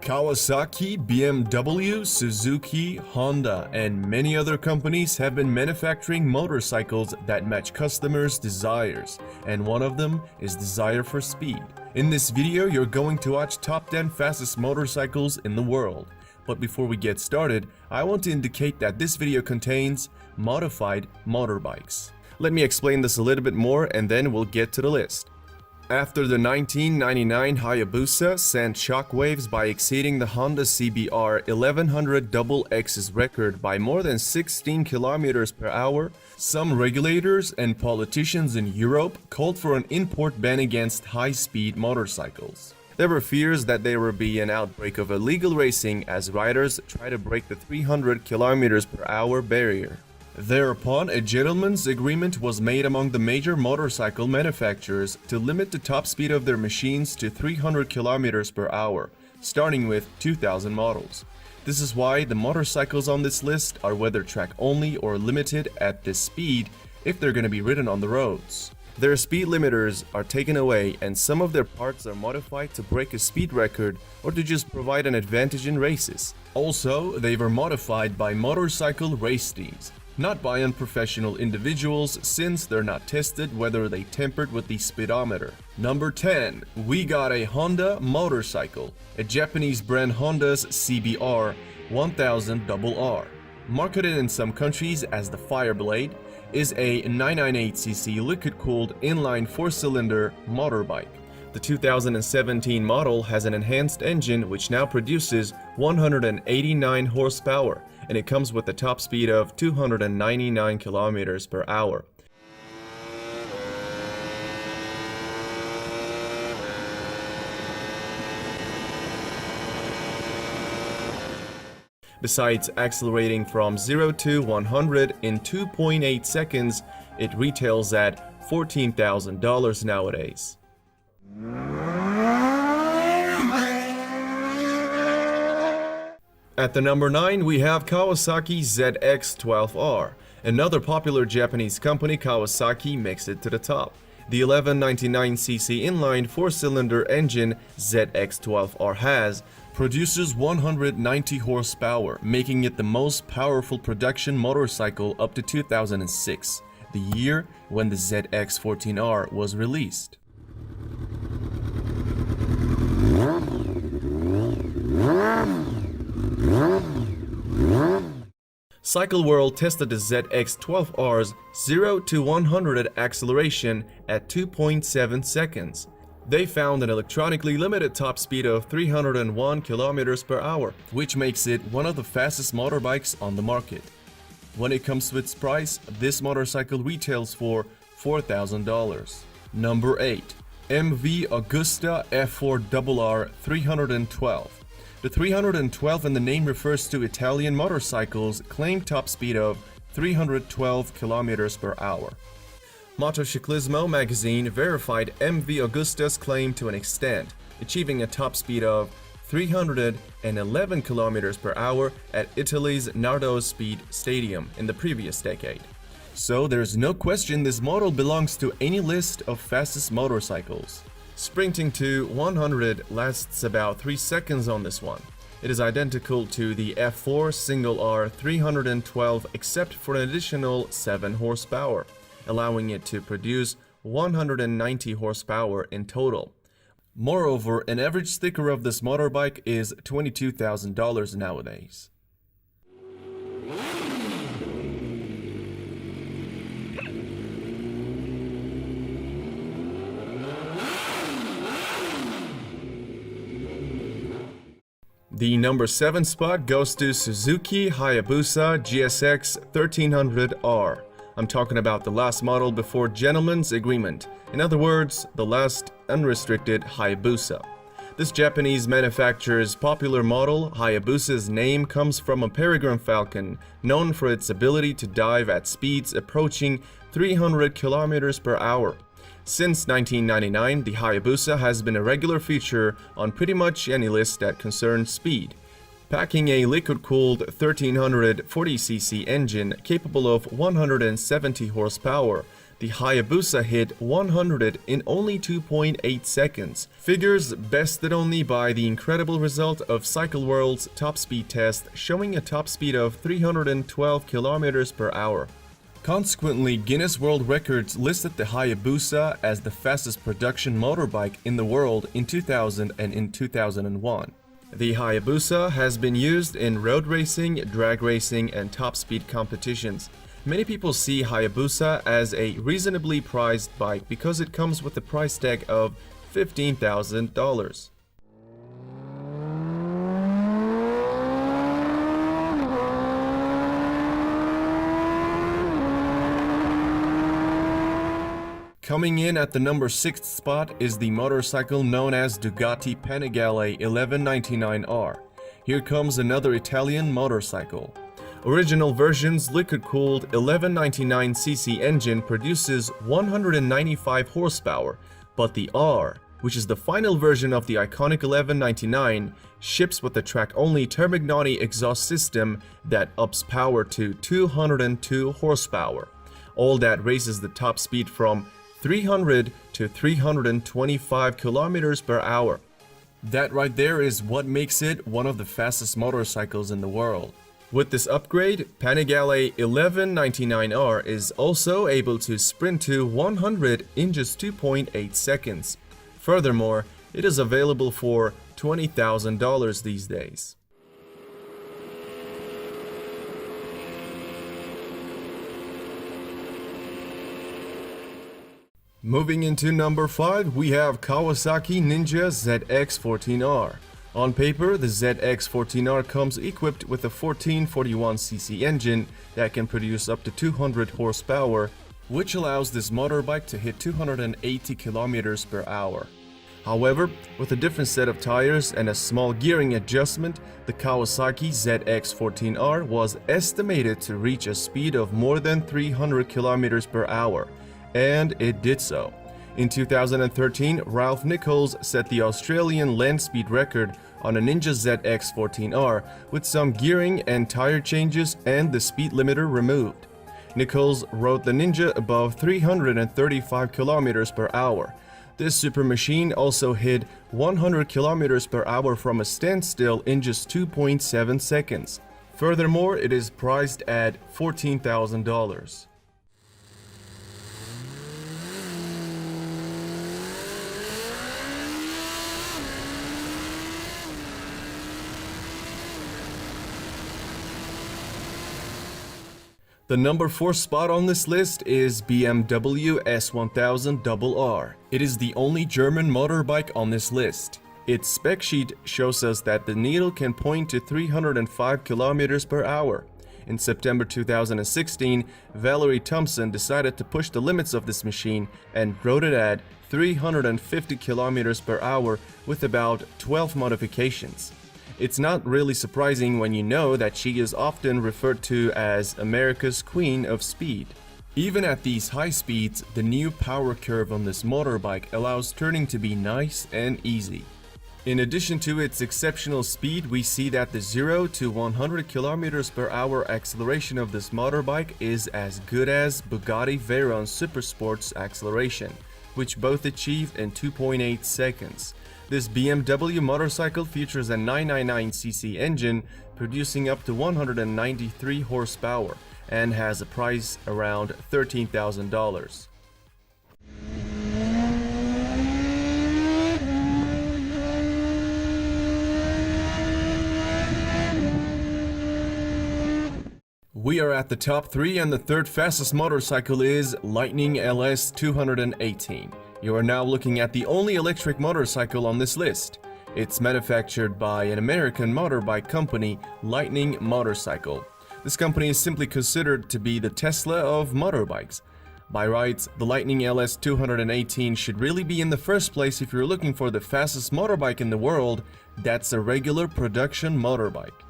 Kawasaki, BMW, Suzuki, Honda, and many other companies have been manufacturing motorcycles that match customers' desires, and one of them is desire for speed. In this video, you're going to watch top 10 fastest motorcycles in the world. But before we get started, I want to indicate that this video contains modified motorbikes. Let me explain this a little bit more and then we'll get to the list. After the 1999 Hayabusa sent shockwaves by exceeding the Honda CBR 1100 XX's record by more than 16 km per hour, some regulators and politicians in Europe called for an import ban against high-speed motorcycles. There were fears that there would be an outbreak of illegal racing as riders try to break the 300 km per hour barrier. Thereupon, a gentleman's agreement was made among the major motorcycle manufacturers to limit the top speed of their machines to 300 km per hour, starting with 2000 models. This is why the motorcycles on this list are whether track only or limited at this speed if they're going to be ridden on the roads. Their speed limiters are taken away and some of their parts are modified to break a speed record or to just provide an advantage in races. Also, they were modified by motorcycle race teams, not by unprofessional individuals, since they're not tested whether they tampered with the speedometer. Number 10. We got a Honda motorcycle, a Japanese brand Honda's CBR 1000 RR. Marketed in some countries as the Fireblade, is a 998cc liquid-cooled inline 4-cylinder motorbike. The 2017 model has an enhanced engine which now produces 189 horsepower, and it comes with a top speed of 299 km per hour. Besides accelerating from 0 to 100 in 2.8 seconds, it retails at $14,000 nowadays. At the number 9, we have Kawasaki ZX-12R. Another popular Japanese company, Kawasaki, makes it to the top. The 1199cc inline 4-cylinder engine ZX-12R produces 190 horsepower, making it the most powerful production motorcycle up to 2006, the year when the ZX-14R was released. Cycle World tested the ZX-12R's 0 to 100 acceleration at 2.7 seconds. They found an electronically limited top speed of 301 km per hour, which makes it one of the fastest motorbikes on the market. When it comes to its price, this motorcycle retails for $4,000. Number 8. MV Agusta F4RR 312. The 312 in the name refers to Italian motorcycles' claimed top speed of 312 km per hour. Motociclismo magazine verified MV Agusta's claim to an extent, achieving a top speed of 311 km per hour at Italy's Nardo Speed Stadium in the previous decade. So there's no question this model belongs to any list of fastest motorcycles. Sprinting to 100 lasts about 3 seconds on this one. It is identical to the F4 single R 312 except for an additional 7 horsepower, allowing it to produce 190 horsepower in total. Moreover, an average sticker of this motorbike is $22,000 nowadays. The number 7 spot goes to Suzuki Hayabusa GSX 1300R. I'm talking about the last model before gentleman's agreement. In other words, the last unrestricted Hayabusa. This Japanese manufacturer's popular model, Hayabusa's name comes from a peregrine falcon known for its ability to dive at speeds approaching 300 km per hour. Since 1999, the Hayabusa has been a regular feature on pretty much any list that concerns speed. Packing a liquid-cooled 1340cc engine capable of 170 horsepower, The Hayabusa hit 100 in only 2.8 seconds, figures bested only by the incredible result of Cycle World's top speed test showing a top speed of 312 km per hour. Consequently, Guinness World Records listed the Hayabusa as the fastest production motorbike in the world in 2000 and in 2001. The Hayabusa has been used in road racing, drag racing, and top speed competitions. Many people see Hayabusa as a reasonably priced bike because it comes with a price tag of $15,000. Coming in at the number 6th spot is the motorcycle known as Ducati Panigale 1199R. Here comes another Italian motorcycle. Original version's liquid-cooled 1199cc engine produces 195 horsepower, but the R, which is the final version of the iconic 1199, ships with the track-only Termignoni exhaust system that ups power to 202 horsepower. All that raises the top speed from 300 to 325 kilometers per hour. That right there is what makes it one of the fastest motorcycles in the world. With this upgrade, Panigale 1199R is also able to sprint to 100 in just 2.8 seconds. Furthermore, it is available for $20,000 these days. Moving into number 5, we have Kawasaki Ninja ZX14R. On paper, the ZX14R comes equipped with a 1441cc engine that can produce up to 200 horsepower, which allows this motorbike to hit 280 kilometers per hour. However, with a different set of tires and a small gearing adjustment, the Kawasaki ZX14R was estimated to reach a speed of more than 300 kilometers per hour, and it did so. In 2013, Ralph Nichols set the Australian land speed record on a Ninja ZX14R with some gearing and tire changes and the speed limiter removed. Nichols rode the Ninja above 335 kilometers per hour. This super machine also hit 100 kilometers per hour from a standstill in just 2.7 seconds. Furthermore, it is priced at $14,000. The number 4 spot on this list is BMW S1000RR. It is the only German motorbike on this list. Its spec sheet shows us that the needle can point to 305 kilometers per hour. In September 2016, Valerie Thompson decided to push the limits of this machine and rode it at 350 kilometers per hour with about 12 modifications. It's not really surprising when you know that she is often referred to as America's Queen of Speed. Even at these high speeds, the new power curve on this motorbike allows turning to be nice and easy. In addition to its exceptional speed, we see that the 0 to 100 km per hour acceleration of this motorbike is as good as Bugatti Veyron's Supersport's acceleration, which both achieved in 2.8 seconds. This BMW motorcycle features a 999cc engine producing up to 193 horsepower and has a price around $13,000. We are at the top 3 and the third fastest motorcycle is Lightning LS 218. You are now looking at the only electric motorcycle on this list. It's manufactured by an American motorbike company, Lightning Motorcycle. This company is simply considered to be the Tesla of motorbikes. By rights, the Lightning LS 218 should really be in the first place if you're looking for the fastest motorbike in the world that's a regular production motorbike.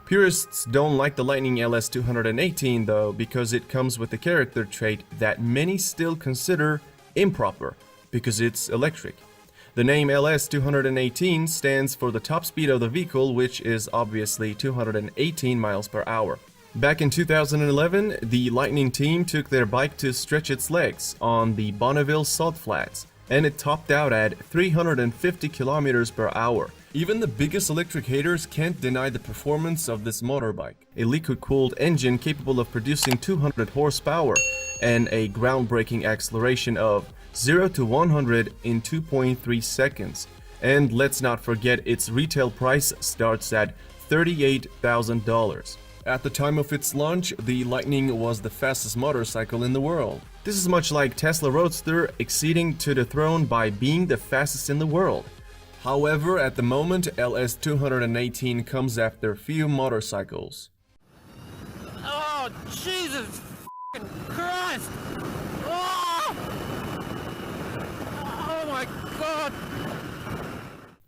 Purists don't like the Lightning LS 218 though because it comes with a character trait that many still consider improper because it's electric. The name LS 218 stands for the top speed of the vehicle, which is obviously 218 miles per hour. Back in 2011, the Lightning team took their bike to stretch its legs on the Bonneville Salt Flats, and it topped out at 350 kilometers per hour. Even the biggest electric haters can't deny the performance of this motorbike. A liquid-cooled engine capable of producing 200 horsepower and a groundbreaking acceleration of 0 to 100 in 2.3 seconds. And let's not forget its retail price starts at $38,000. At the time of its launch, the Lightning was the fastest motorcycle in the world. This is much like Tesla Roadster exceeding to the throne by being the fastest in the world. However, at the moment, LS218 comes after few motorcycles. Oh, Jesus Christ! Oh! Oh my God!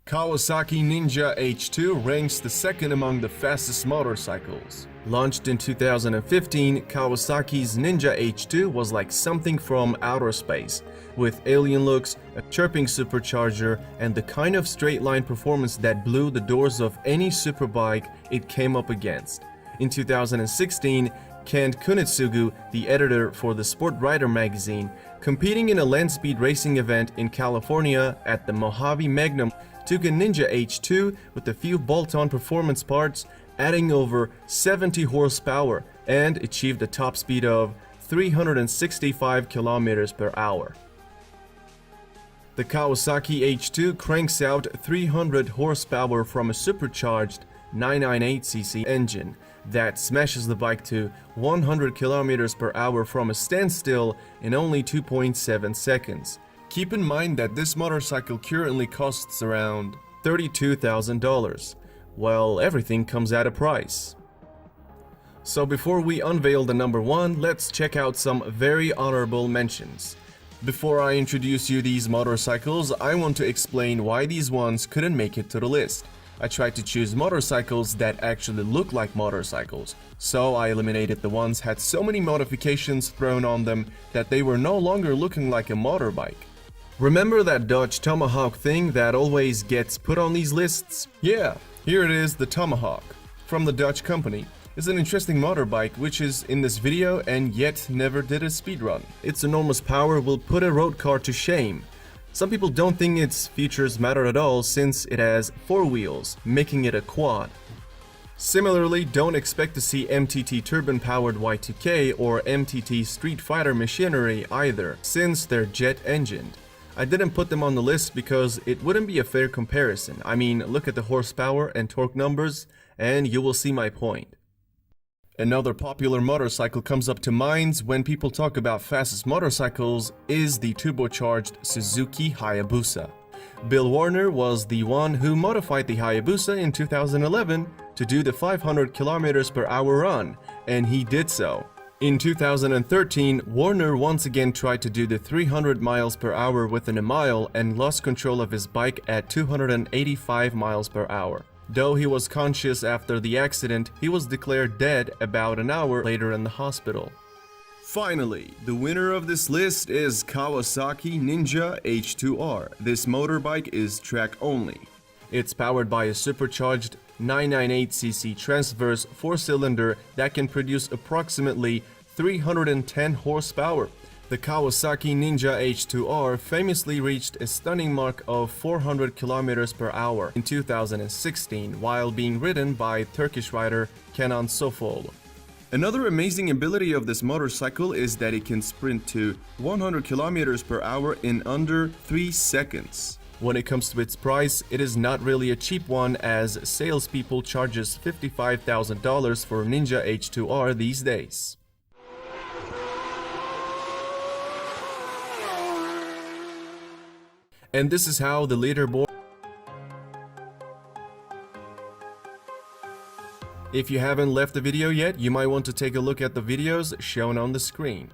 Kawasaki Ninja H2 ranks the second among the fastest motorcycles. Launched in 2015, Kawasaki's Ninja H2 was like something from outer space, with alien looks, a chirping supercharger, and the kind of straight-line performance that blew the doors of any superbike it came up against. In 2016, Kent Kunitsugu, the editor for the Sport Rider magazine, competing in a land speed racing event in California at the Mojave Magnum, took a Ninja H2 with a few bolt-on performance parts, adding over 70 horsepower, and achieved a top speed of 365 kilometers per hour. The Kawasaki H2 cranks out 300 horsepower from a supercharged 998cc engine that smashes the bike to 100 kilometers per hour from a standstill in only 2.7 seconds. Keep in mind that this motorcycle currently costs around $32,000. Well, everything comes at a price. So before we unveil the number one, let's check out some very honorable mentions. Before I introduce you these motorcycles, I want to explain why these ones couldn't make it to the list. I tried to choose motorcycles that actually look like motorcycles, so I eliminated the ones had so many modifications thrown on them that they were no longer looking like a motorbike. Remember that Dodge Tomahawk thing that always gets put on these lists? Yeah, here it is, the Tomahawk, from the Dutch company. It's an interesting motorbike which is in this video and yet never did a speedrun. Its enormous power will put a road car to shame. Some people don't think its features matter at all since it has 4 wheels, making it a quad. Similarly, don't expect to see MTT turbine-powered Y2K or MTT Street Fighter machinery either, since they're jet-engined. I didn't put them on the list because it wouldn't be a fair comparison. I mean, look at the horsepower and torque numbers and you will see my point. Another popular motorcycle comes up to mind when people talk about fastest motorcycles is the turbocharged Suzuki Hayabusa. Bill Warner was the one who modified the Hayabusa in 2011 to do the 500 km per hour run, and he did so. In 2013, Warner once again tried to do the 300 miles per hour within a mile and lost control of his bike at 285 miles per hour. Though he was conscious after the accident, he was declared dead about an hour later in the hospital. Finally, the winner of this list is Kawasaki Ninja H2R. This motorbike is track only. It's powered by a supercharged 998cc transverse 4-cylinder that can produce approximately 310 horsepower. The Kawasaki Ninja H2R famously reached a stunning mark of 400 km per hour in 2016 while being ridden by Turkish rider Kenan Sofol. Another amazing ability of this motorcycle is that it can sprint to 100 km per hour in under 3 seconds. When it comes to its price, it is not really a cheap one as salespeople charges $55,000 for Ninja H2R these days. And this is how the leaderboard. If you haven't left the video yet, you might want to take a look at the videos shown on the screen.